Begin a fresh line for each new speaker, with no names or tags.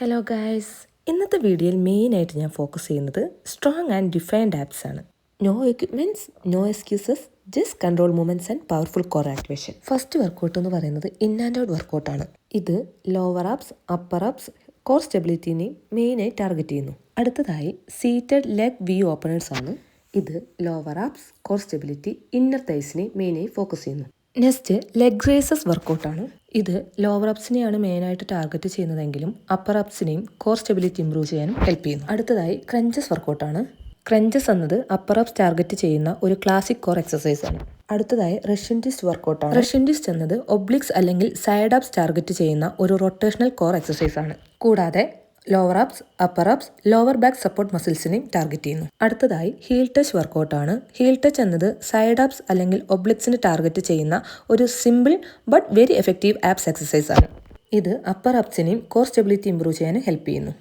Hello guys, ഇന്നത്തെ വീഡിയോയിൽ മെയിനായിട്ട് ഞാൻ ഫോക്കസ് ചെയ്യുന്നത് സ്ട്രോങ് ആൻഡ് ഡിഫൈൻഡ് ആപ്സ് ആണ്. No equipments, no excuses, just control movements and powerful core activation. First workout എന്ന് പറയുന്നത് ഇൻ ആൻഡ് ഔട്ട് വർക്കൗട്ടാണ്. ഇത് lower abs, upper abs, core സ്റ്റെബിലിറ്റിനെയും മെയിനായി ടാർഗറ്റ് ചെയ്യുന്നു. അടുത്തതായി സീറ്റഡ് ലെഗ് വി ഓപ്പണേഴ്സ് ആണ്. ഇത് lower abs, core stability, inner തൈസിനെയും മെയിനായി ഫോക്കസ് ചെയ്യുന്നു. നെക്സ്റ്റ് ലെഗ് റേസസ് വർക്കൗട്ടാണ്. ഇത് ലോവർ അപ്സിനെയാണ് മെയിനായിട്ട് ടാർഗറ്റ് ചെയ്യുന്നതെങ്കിലും അപ്പർ അപ്സിനെയും കോർ സ്റ്റെബിലിറ്റി ഇംപ്രൂവ് ചെയ്യാനും ഹെൽപ്പ് ചെയ്യുന്നു. അടുത്തതായി ക്രഞ്ചസ് വർക്കൗട്ടാണ്. ക്രഞ്ചസ് എന്നത് അപ്പർ അപ്സ് ടാർഗറ്റ് ചെയ്യുന്ന ഒരു ക്ലാസിക് കോർ എക്സസൈസ് ആണ്. അടുത്തതായി റഷ്യൻ ട്വിസ്റ്റ് വർക്കൗട്ടാണ്. റഷ്യൻ ട്വിസ്റ്റ് എന്നത് ഒബ്ലിക്സ് അല്ലെങ്കിൽ സൈഡ് അപ്സ് ടാർഗറ്റ് ചെയ്യുന്ന ഒരു റൊട്ടേഷണൽ കോർ എക്സസൈസ് ആണ്. കൂടാതെ lower abs, upper abs, lower back support മസിൽസിനെയും ടാർഗറ്റ് ചെയ്യുന്നു. അടുത്തതായി ഹീൽ ടച്ച് വർക്കൗട്ടാണ്. ഹീൽ ടച്ച് എന്നത് സൈഡ് ആപ്സ് അല്ലെങ്കിൽ ഒബ്ലിക്സിന് ടാർഗറ്റ് ചെയ്യുന്ന ഒരു simple but very effective abs exercise ആണ്. ഇത് അപ്പർ ആപ്സിനെയും കോർ സ്റ്റെബിലിറ്റി ഇംപ്രൂവ് ചെയ്യാനും ഹെൽപ്പ് ചെയ്യുന്നു.